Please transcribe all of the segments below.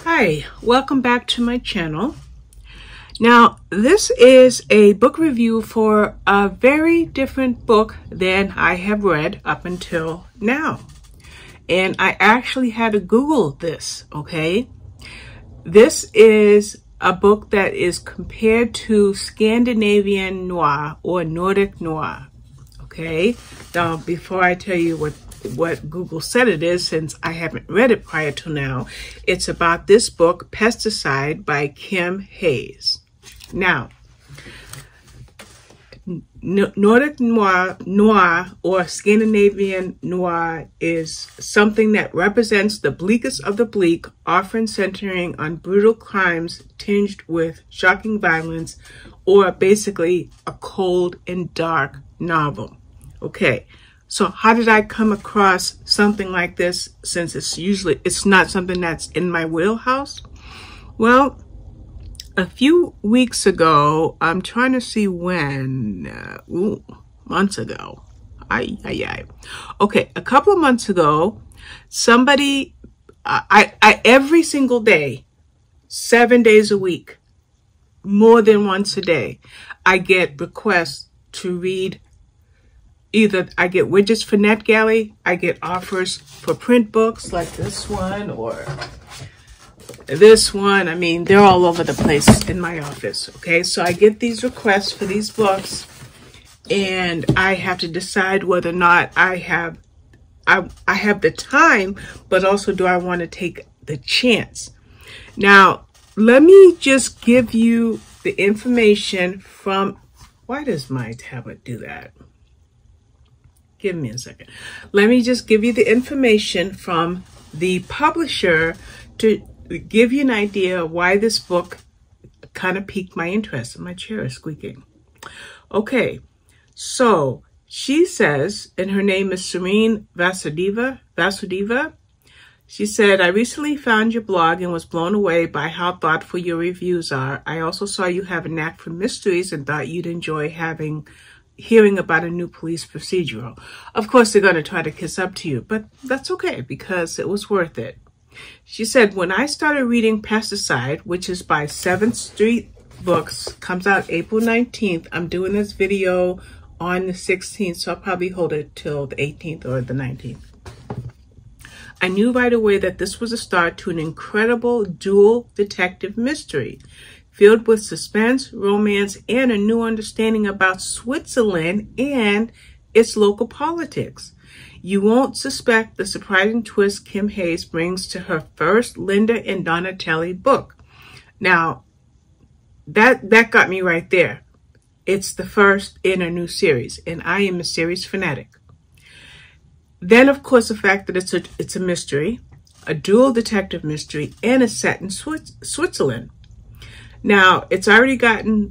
Hi, welcome back to my channel. Now, this is a book review for a very different book than I have read up until now. And I actually had to Google this, okay? This is a book that is compared to Scandinavian noir or Nordic noir, okay? Now, before I tell you what Google said it is, since I haven't read it prior to now, it's about this book, Pesticide by Kim Hayes. Now, Nordic noir or Scandinavian noir is something that represents the bleakest of the bleak, often centering on brutal crimes tinged with shocking violence, or basically a cold and dark novel. Okay. So how did I come across something like this, since it's not something that's in my wheelhouse? Well, a few weeks ago, I'm trying to see when, months ago. Okay, a couple of months ago, somebody, I every single day, 7 days a week, more than once a day, I get requests to read. Either I get widgets for NetGalley, I get offers for print books like this one or this one. I mean, they're all over the place in my office, okay? So I get these requests for these books, and I have to decide whether or not I have the time, but also do I want to take the chance. Now, let me just give you the information from, why does my tablet do that? Give me a second. Let me just give you the information from the publisher to give you an idea why this book kind of piqued my interest. My chair is squeaking. Okay, so she says, and her name is Serene Vasudeva. She said, I recently found your blog and was blown away by how thoughtful your reviews are. I also saw you have a knack for mysteries and thought you'd enjoy hearing about a new police procedural. Of course, they're going to try to kiss up to you, but that's okay because it was worth it. She said, when I started reading Pesticide, which is by 7th Street Books, comes out April 19th. I'm doing this video on the 16th, so I'll probably hold it till the 18th or the 19th. I knew right away that this was a start to an incredible dual detective mystery, filled with suspense, romance, and a new understanding about Switzerland and its local politics. You won't suspect the surprising twist Kim Hayes brings to her first Linda and Donatelli book. Now, that got me right there. It's the first in a new series, and I am a series fanatic. Then, of course, the fact that it's a mystery, a dual detective mystery, and it's set in Switzerland. Now, she's already gotten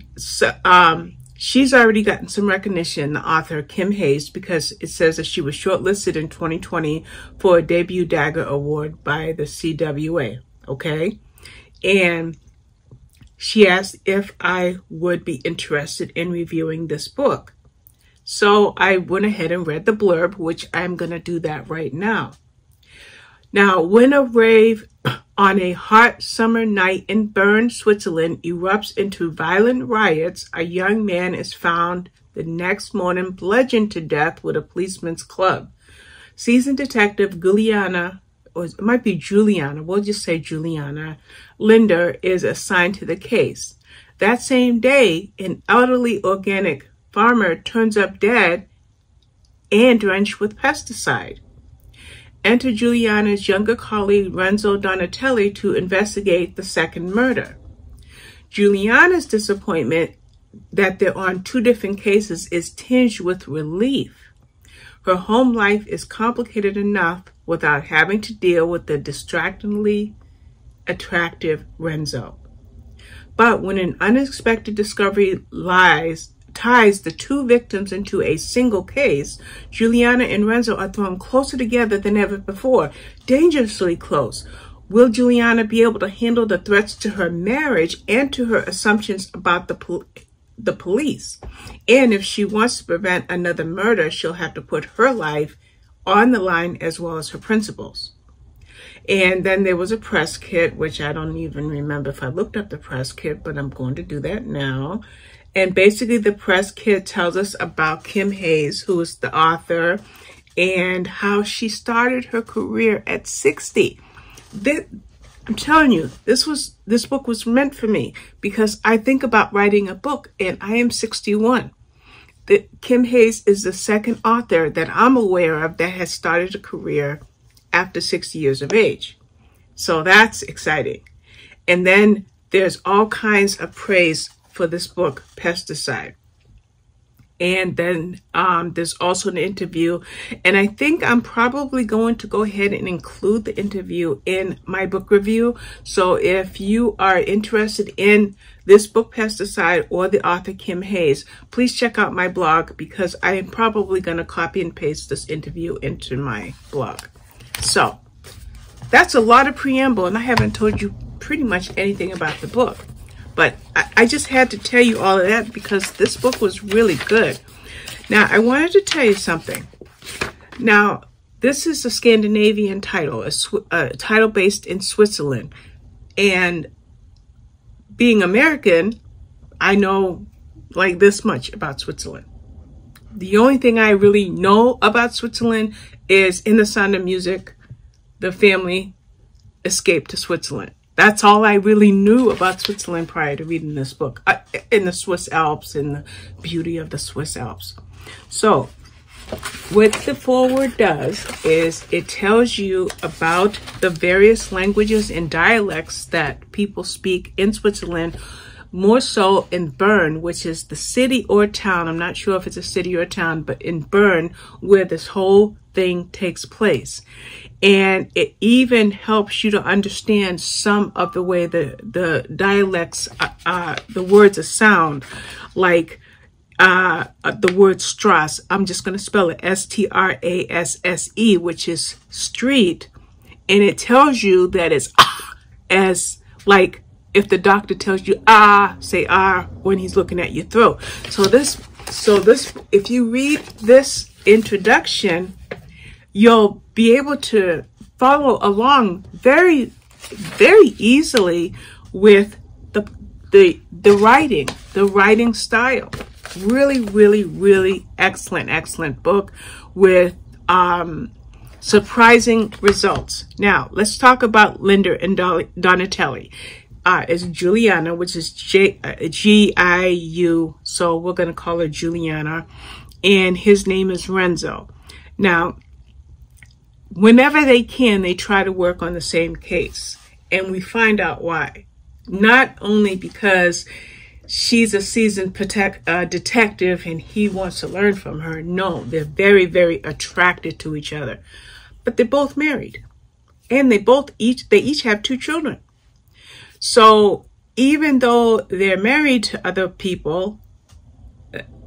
some recognition, the author, Kim Hayes, because it says that she was shortlisted in 2020 for a Debut Dagger Award by the CWA, okay? And she asked if I would be interested in reviewing this book. So I went ahead and read the blurb, which I'm going to do that right now. Now, when a rave on a hot summer night in Bern, Switzerland erupts into violent riots, a young man is found the next morning bludgeoned to death with a policeman's club. Seasoned detective Juliana, or it might be Juliana, we'll just say Juliana, Linder is assigned to the case. That same day, an elderly organic farmer turns up dead and drenched with pesticide. Enter Juliana's younger colleague Renzo Donatelli to investigate the second murder. Juliana's disappointment that they're on two different cases is tinged with relief. Her home life is complicated enough without having to deal with the distractingly attractive Renzo. But when an unexpected discovery ties the two victims into a single case, Juliana and Renzo are thrown closer together than ever before, dangerously close. Will Juliana be able to handle the threats to her marriage and to her assumptions about the police? And if she wants to prevent another murder, she'll have to put her life on the line as well as her principles. And then there was a press kit, which I don't even remember if I looked up the press kit, but I'm going to do that now. And basically the press kit tells us about Kim Hayes, who is the author, and how she started her career at 60. I'm telling you, this book was meant for me, because I think about writing a book and I am 61. Kim Hayes is the second author that I'm aware of that has started a career after 60 years of age. So that's exciting. And then there's all kinds of praise for this book, Pesticide. And then there's also an interview. And I think I'm probably going to go ahead and include the interview in my book review. So if you are interested in this book, Pesticide, or the author Kim Hayes, please check out my blog, because I am probably going to copy and paste this interview into my blog. So that's a lot of preamble, and I haven't told you pretty much anything about the book. But I just had to tell you all of that because this book was really good. Now, I wanted to tell you something. Now, this is a Scandinavian title, a title based in Switzerland. And being American, I know like this much about Switzerland. The only thing I really know about Switzerland is in The Sound of Music, the family escaped to Switzerland. That's all I really knew about Switzerland prior to reading this book, in the Swiss Alps and the beauty of the Swiss Alps. So what the foreword does is it tells you about the various languages and dialects that people speak in Switzerland, more so in Bern, which is the city or town. I'm not sure if it's a city or a town, but in Bern, where this whole thing takes place. And it even helps you to understand some of the way the dialects, the words sound, like the word Strasse. I'm just going to spell it S-T-R-A-S-S-E, which is street. And it tells you that it's as like if the doctor tells you say when he's looking at your throat. So this, if you read this introduction, you'll be able to follow along very, very easily with the writing style. Really, really, really excellent book with surprising results. Now, let's talk about Linda and Donatelli. It's Juliana, which is G-I-U, so we're going to call her Juliana, and his name is Renzo. Now, whenever they can, they try to work on the same case, and we find out why. Not only because she's a seasoned detective and he wants to learn from her. No, they're very, very attracted to each other. But they're both married, and they each have 2 children. So even though they're married to other people,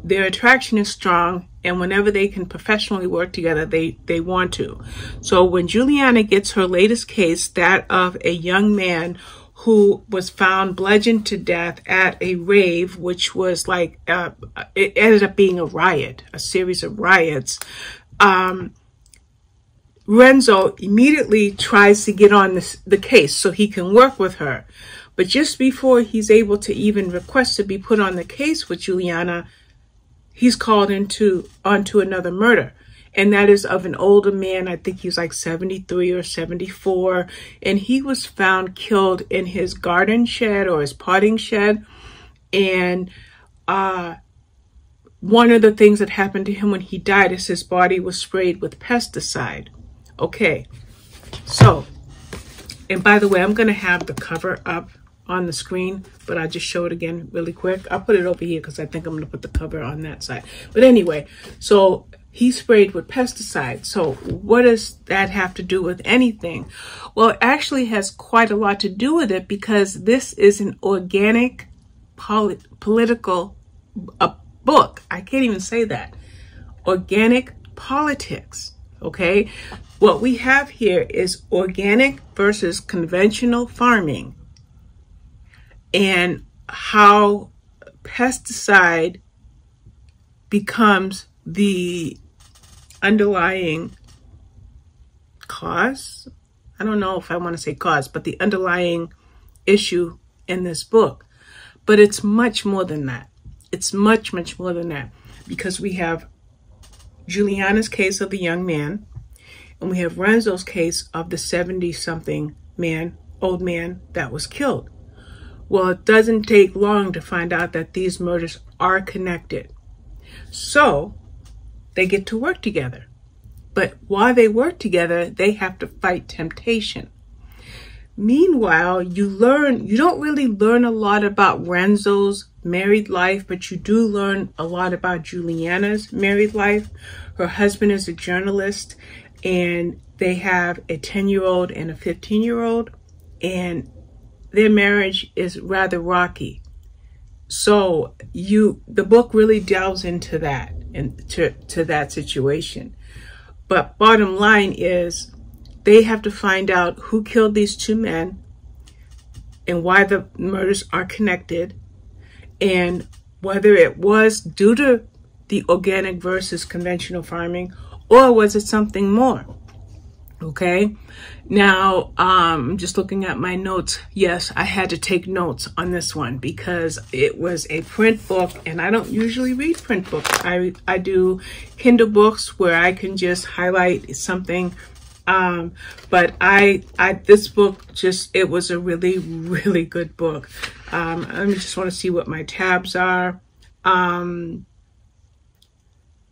their attraction is strong, and whenever they can professionally work together, they want to. So when Juliana gets her latest case, that of a young man who was found bludgeoned to death at a rave, which was like, it ended up being a riot, a series of riots, Renzo immediately tries to get on the case so he can work with her. But just before he's able to even request to be put on the case with Juliana, he's called onto another murder. And that is of an older man. I think he was like 73 or 74. And he was found killed in his garden shed or his potting shed. And one of the things that happened to him when he died is his body was sprayed with pesticide. Okay, so, and by the way, I'm going to have the cover up on the screen, but I'll just show it again really quick. I'll put it over here because I think I'm going to put the cover on that side. But anyway, so he sprayed with pesticide. So what does that have to do with anything? Well, it actually has quite a lot to do with it, because this is an organic political book. I can't even say that. Organic politics. Okay, what we have here is organic versus conventional farming, and how pesticide becomes the underlying cause, I don't know if I want to say cause, but the underlying issue in this book. But it's much more than that. It's much, much more than that, because we have Juliana's case of the young man, and we have Renzo's case of the 70-something old man that was killed. Well, it doesn't take long to find out that these murders are connected. So they get to work together. But while they work together, they have to fight temptation. Meanwhile, you don't really learn a lot about Renzo's married life, but you do learn a lot about Juliana's married life. Her husband is a journalist, and they have a 10-year-old and a 15-year-old, and their marriage is rather rocky. So the book really delves into that and to that situation. But bottom line is, they have to find out who killed these two men and why the murders are connected, and whether it was due to the organic versus conventional farming, or was it something more? Okay. Now, just looking at my notes. Yes, I had to take notes on this one because it was a print book, and I don't usually read print books. I do Kindle books where I can just highlight something. But this book it was a really, really good book. I just want to see what my tabs are.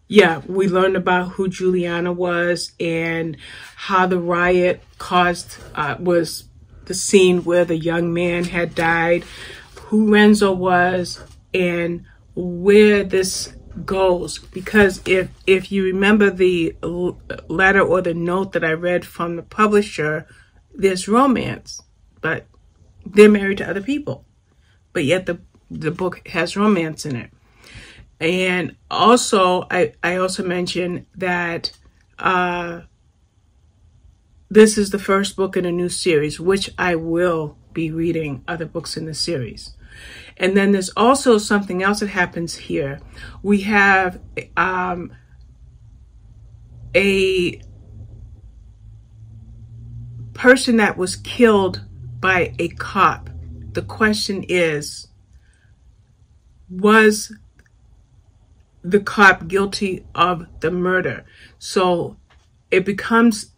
Yeah, we learned about who Juliana was and how the riot was the scene where the young man had died, who Renzo was, and where this goes. Because if you remember the letter or the note that I read from the publisher, there's romance, but they're married to other people. But yet the book has romance in it. And also, I also mentioned that this is the first book in a new series, which I will be reading other books in the series. And then there's also something else that happens here. We have a person that was killed by a cop. The question is, was the cop guilty of the murder? So it becomes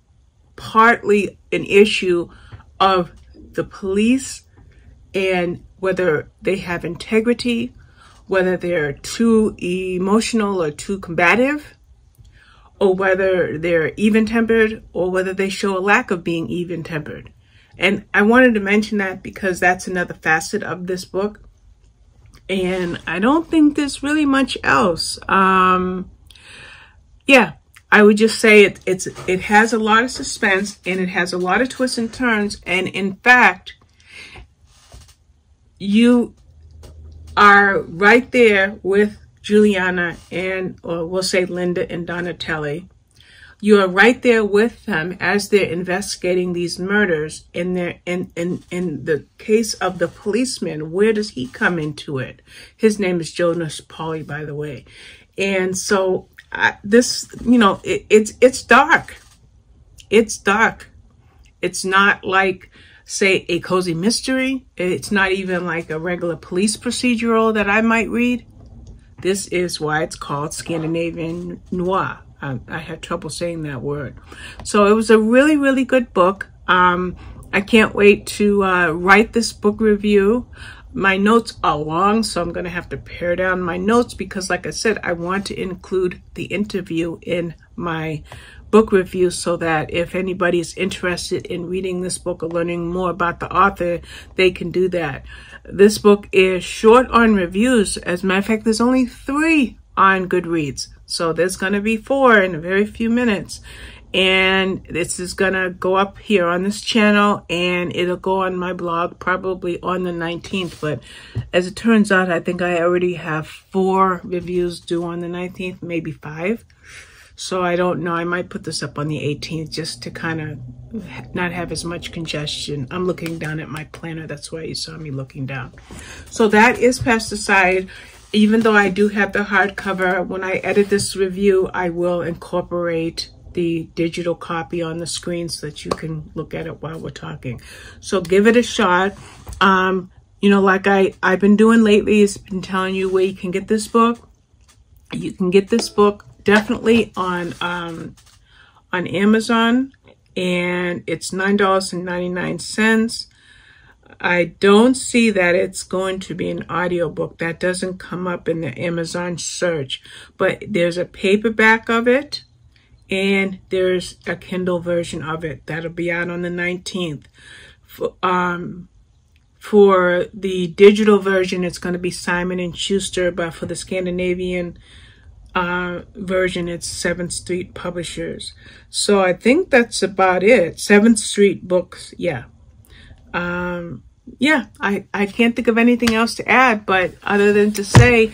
partly an issue of the police and whether they have integrity, whether they're too emotional or too combative, or whether they're even-tempered, or whether they show a lack of being even-tempered. And I wanted to mention that because that's another facet of this book. And I don't think there's really much else. Yeah, I would just say it has a lot of suspense, and it has a lot of twists and turns. And in fact, you are right there with Juliana or we'll say Linda and Donatelli. You are right there with them as they're investigating these murders. In the case of the policeman, where does he come into it? His name is Jonas Pauly, by the way. And so it's dark. It's dark. It's not like, say, a cozy mystery. It's not even like a regular police procedural that I might read. This is why it's called Scandinavian noir. I had trouble saying that word. So it was a really, really good book. I can't wait to write this book review. My notes are long, so I'm going to have to pare down my notes because, like I said, I want to include the interview in my book review so that if anybody is interested in reading this book or learning more about the author, they can do that. This book is short on reviews. As a matter of fact, there's only 3 on Goodreads. So there's going to be 4 in a very few minutes. And this is going to go up here on this channel, and it'll go on my blog probably on the 19th. But as it turns out, I think I already have 4 reviews due on the 19th, maybe 5. So I don't know. I might put this up on the 18th just to kind of not have as much congestion. I'm looking down at my planner. That's why you saw me looking down. So that is Pesticide. Even though I do have the hardcover, when I edit this review, I will incorporate the digital copy on the screen so that you can look at it while we're talking. So give it a shot. You know, like I've been doing lately, is been telling you where you can get this book. You can get this book definitely on Amazon, and it's $9.99. I don't see that it's going to be an audiobook. That doesn't come up in the Amazon search, but there's a paperback of it, and there's a Kindle version of it that'll be out on the 19th. For the digital version, it's going to be Simon & Schuster, but for the Scandinavian version, it's 7th Street Publishers. So I think that's about it. 7th Street Books, yeah. Yeah, I can't think of anything else to add, but other than to say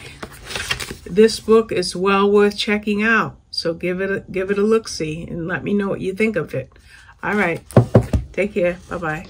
this book is well worth checking out. So give it a look-see and let me know what you think of it. All right. Take care. Bye-bye.